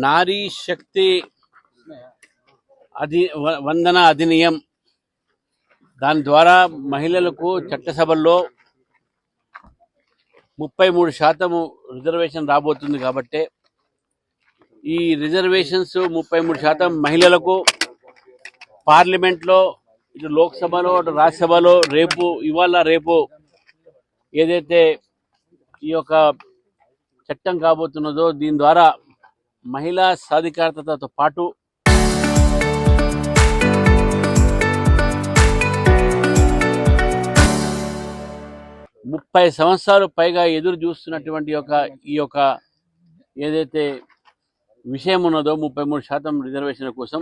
నారీ శక్తి వందన అధినియం దాని ద్వారా మహిళలకు చట్టసభల్లో 33% రిజర్వేషన్ రాబోతుంది. కాబట్టి ఈ రిజర్వేషన్స్ 33% మహిళలకు పార్లమెంట్లో, ఇటు లోక్సభలో, అటు రాజ్యసభలో రేపు ఏదైతే ఈ యొక్క చట్టం కాబోతున్నదో దీని ద్వారా మహిళా సాధికారతతో పాటు ముప్పై సంవత్సరాలు పైగా ఎదురు చూస్తున్నటువంటి ఈ యొక్క ఏదైతే విషయం ఉన్నదో 33% రిజర్వేషన్ కోసం,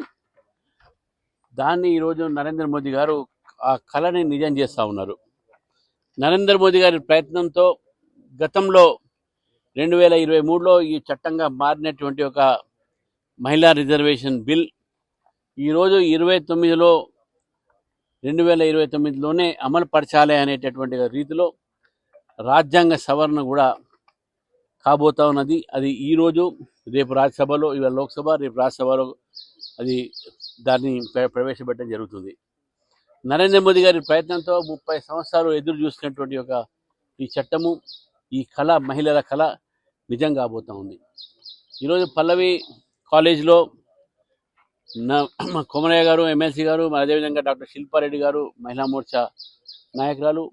దాన్ని ఈరోజు నరేంద్ర మోదీ గారు ఆ కళని నిజం చేస్తూ ఉన్నారు. నరేంద్ర మోదీ గారి ప్రయత్నంతో గతంలో 2023లో ఈ చట్టంగా మారినటువంటి ఒక మహిళా రిజర్వేషన్ బిల్ ఈరోజు 2029లోనే అమలు పరచాలి అనేటటువంటి రీతిలో రాజ్యాంగ సవరణ కూడా కాబోతా ఉన్నది. అది ఈరోజు రేపు రాజ్యసభలో, ఇవాళ లోక్సభ, రేపు రాజ్యసభలో అది దాన్ని ప్రవేశపెట్టడం జరుగుతుంది. నరేంద్ర మోదీ గారి ప్రయత్నంతో 30 సంవత్సరాలు ఎదురు చూసినటువంటి ఈ చట్టము, ఈ కళ, మహిళల కళ నిజం కాబోతా ఉంది. ఈరోజు పల్లవి కాలేజ్లో కొమరయ్య గారు, ఎమ్మెల్సీ గారు, అదేవిధంగా డాక్టర్ శిల్పారెడ్డి గారు, మహిళా మోర్చా నాయకురాలు,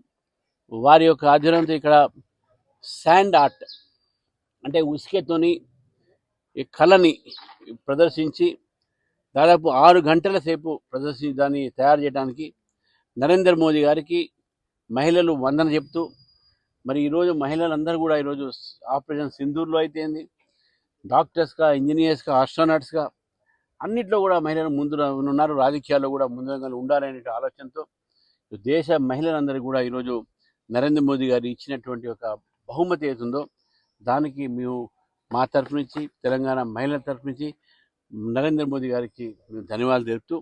వారి యొక్క ఆధ్వర్యంతో ఇక్కడ శాండ్ ఆర్ట్ అంటే ఉసికెతోని ఈ కళని ప్రదర్శించి దాదాపు 6 గంటల సేపు దాన్ని తయారు చేయడానికి నరేంద్ర మోదీ గారికి మహిళలు వందన చెప్తూ, మరి ఈరోజు మహిళలందరూ కూడా ఈరోజు ఆపరేషన్ సింధూర్లో అయితే డాక్టర్స్గా, ఇంజనీర్స్గా, ఆస్ట్రోనాట్స్గా అన్నిట్లో కూడా మహిళలు ముందు ఉన్నారు. రాజకీయాల్లో కూడా ముందుగా ఉండాలనే ఆలోచనతో దేశ మహిళలందరూ కూడా ఈరోజు నరేంద్ర మోదీ గారు ఇచ్చినటువంటి ఒక బహుమతి అవుతుందో దానికి మేము మా తరఫు నుంచి, తెలంగాణ మహిళల తరఫు నుంచి నరేంద్ర మోదీ గారికి మేము ధన్యవాదాలు తెలుపుతూ,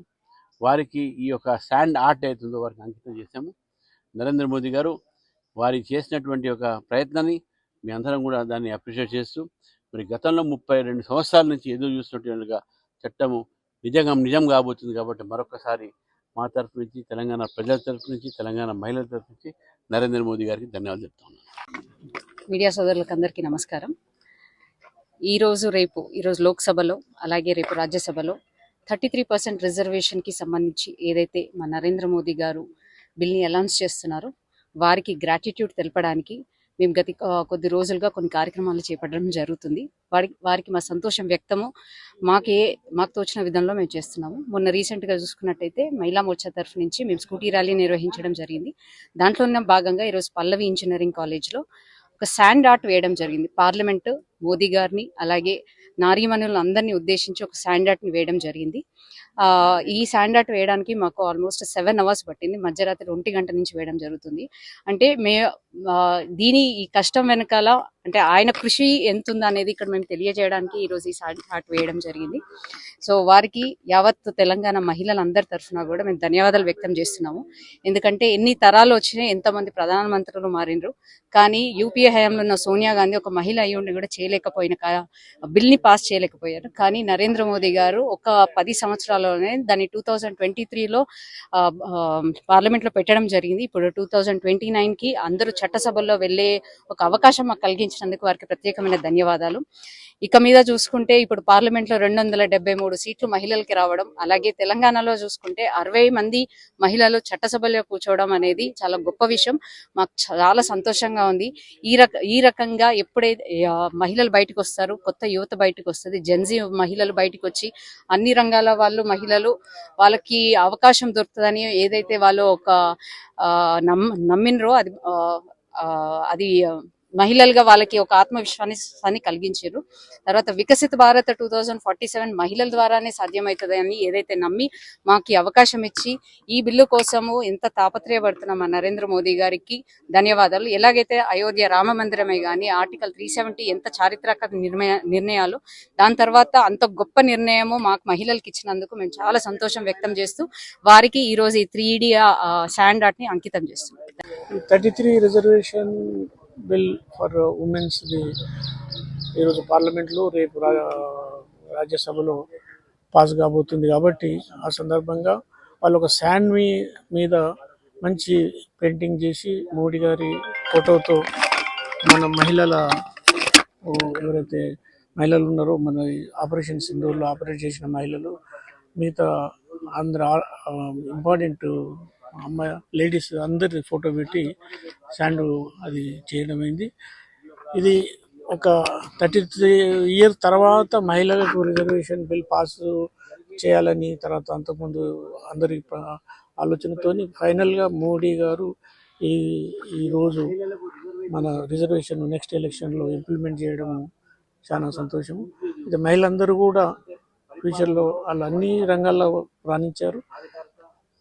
వారికి ఈ యొక్క శాండ్ ఆర్ట్ అవుతుందో వారికి అంకితం చేశాము. నరేంద్ర మోదీ గారు వారికి చేసినటువంటి ఒక ప్రయత్నాన్ని మీ అందరం కూడా దాన్ని అప్రిషియేట్ చేస్తూ, మరి గతంలో 32 సంవత్సరాల నుంచి ఎదురు చూసినటువంటి చట్టము నిజం కాబోతుంది. కాబట్టి మరొకసారి మా తరఫు నుంచి, తెలంగాణ ప్రజల తరఫు నుంచి, తెలంగాణ మహిళల తరఫు నుంచి నరేంద్ర మోదీ గారికి ధన్యవాదాలు చెప్తున్నాను. మీడియా సోదరులకు అందరికీ నమస్కారం. ఈరోజు లోక్సభలో, అలాగే రేపు రాజ్యసభలో 33% రిజర్వేషన్కి సంబంధించి ఏదైతే మా నరేంద్ర మోదీ గారు బిల్ని అనౌన్స్ చేస్తున్నారో వారికి గ్రాటిట్యూడ్ తెలపడానికి మేము గత కొద్ది రోజులుగా కొన్ని కార్యక్రమాలు చేపట్టడం జరుగుతుంది. వారికి మా సంతోషం వ్యక్తము మాకు తోచిన విధంలో మేము చేస్తున్నాము. మొన్న రీసెంట్గా చూసుకున్నట్టయితే మహిళా మోర్చా తరఫు నుంచి మేము స్కూటీ ర్యాలీ నిర్వహించడం జరిగింది. దాంట్లో భాగంగా ఈరోజు పల్లవి ఇంజనీరింగ్ కాలేజ్లో ఒక శాండ్ ఆర్ట్ వేయడం జరిగింది. పార్లమెంటు మోదీ గారిని, అలాగే నారీమణులను అందరినీ ఉద్దేశించి ఒక శాండ్ ఆర్ట్ని వేయడం జరిగింది. ఈ శాండ్ ఆర్ట్ వేయడానికి మాకు ఆల్మోస్ట్ 7 అవర్స్ పట్టింది. మధ్యరాత్రి 1 గంట నుంచి వేయడం జరుగుతుంది. అంటే ఈ కష్టం వెనకాల అంటే ఆయన కృషి ఎంత ఉందా అనేది ఇక్కడ మేము తెలియజేయడానికి ఈరోజు ఈ శాండ్ ఆర్ట్ వేయడం జరిగింది. సో వారికి యావత్ తెలంగాణ మహిళలందరి తరఫున కూడా మేము ధన్యవాదాలు వ్యక్తం చేస్తున్నాము. ఎందుకంటే ఎన్ని తరాలు వచ్చినాయి, ఎంతమంది ప్రధానమంత్రులు మారినరు, కానీ యూపీఏ హయాంలో ఉన్న సోనియా గాంధీ ఒక మహిళ అయ్యి ఉండి కూడా బిల్ని పాస్ చేయలేకపోయారు. కానీ నరేంద్ర మోదీ గారు ఒక 10 సంవత్సరాల్లోనే దాన్ని 2023లో పార్లమెంట్లో పెట్టడం జరిగింది. ఇప్పుడు 2029కి అందరూ చట్టసభల్లో వెళ్ళే ఒక అవకాశం మాకు కలిగించినందుకు వారికి ప్రత్యేకమైన ధన్యవాదాలు. ఇక మీద చూసుకుంటే ఇప్పుడు పార్లమెంట్లో 273 సీట్లు మహిళలకి రావడం, అలాగే తెలంగాణలో చూసుకుంటే 60 మంది మహిళలు చట్టసభలో కూర్చోవడం అనేది చాలా గొప్ప విషయం. మాకు చాలా సంతోషంగా ఉంది. ఈ రకంగా ఎప్పుడైతే మహిళలు బయటకు వస్తారు, కొత్త యువత బయటకు వస్తుంది, జెన్జీ మహిళలు బయటకు వచ్చి అన్ని రంగాల వాళ్ళకి అవకాశం దొరుకుతుందని ఏదైతే వాళ్ళు ఒక నమ్మినరో అది మహిళలుగా వాళ్ళకి ఒక ఆత్మవిశ్వాసాన్ని కలిగించారు. తర్వాత వికసిత భారత్ 2047 మహిళల ద్వారానే సాధ్యమవుతుందని ఏదైతే నమ్మి మాకు అవకాశం ఇచ్చి ఈ బిల్లు కోసము ఎంత తాపత్రయపడుతున్నాం మా నరేంద్ర మోదీ గారికి ధన్యవాదాలు. ఎలాగైతే అయోధ్య రామ మందిరమే కానీ ఆర్టికల్ 370 ఎంత చారిత్రక నిర్ణయాలు, దాని తర్వాత అంత గొప్ప నిర్ణయము మాకు మహిళలకు ఇచ్చినందుకు మేము చాలా సంతోషం వ్యక్తం చేస్తూ వారికి ఈరోజు ఈ 3D శాండ్ ఆర్ట్ ని అంకితం చేస్తున్నాం. 33 రిజర్వేషన్ బిల్ ఫర్ ఉమెన్స్ ఈరోజు పార్లమెంట్లో, రేపు రాజ్యసభలో పాస్ కాబోతుంది కాబట్టి ఆ సందర్భంగా వాళ్ళు ఒక శాండ్ మీద మంచి పెయింటింగ్ చేసి మోడీ గారి ఫోటోతో మన మహిళల ఎవరైతే మహిళలు ఉన్నారో మన ఆపరేషన్ సింధూర్లో ఆపరేట్ చేసిన మహిళలు మిగతా అందరు ఇంపార్టెంట్ అమ్మాయి లేడీస్ అందరి ఫోటో పెట్టి శాండ్ అది చేయడమైంది. ఇది ఒక 33 ఇయర్స్ తర్వాత మహిళలకు రిజర్వేషన్ బిల్ పాస్ చేయాలని తర్వాత అంతకుముందు అందరి ఆలోచనతోని ఫైనల్గా మోడీ గారు ఈరోజు మన రిజర్వేషన్ నెక్స్ట్ ఎలక్షన్లో ఇంప్లిమెంట్ చేయడం చాలా సంతోషం. ఇది మహిళలందరూ కూడా ఫ్యూచర్లో వాళ్ళు అన్ని రంగాల్లో రాణించారు.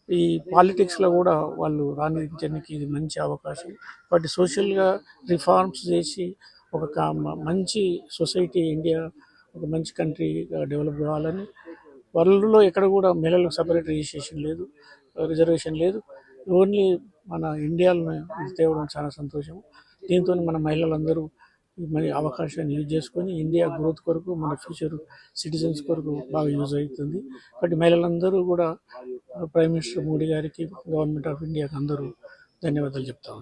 ఈ పాలిటిక్స్లో కూడా వాళ్ళు రాణించడానికి ఇది మంచి అవకాశం. వాటి సోషల్గా రిఫార్మ్స్ చేసి ఒక మంచి సొసైటీ ఇండియా ఒక మంచి కంట్రీగా డెవలప్ కావాలని వరల్డ్లో ఎక్కడ కూడా మహిళలకు సపరేట్ రిజర్వేషన్ లేదు. ఓన్లీ మన ఇండియాలో తేవడం చాలా సంతోషం. దీంతో మన మహిళలందరూ మరి అవకాశాన్ని యూజ్ చేసుకొని ఇండియా గ్రోత్ కొరకు మన ఫ్యూచర్ సిటిజన్స్ కొరకు బాగా యూజ్ అవుతుంది. కాబట్టి మహిళలందరూ కూడా ప్రైమ్ మినిస్టర్ మోడీ గారికి గవర్నమెంట్ ఆఫ్ ఇండియాకి అందరూ ధన్యవాదాలు చెప్తా ఉన్నారు.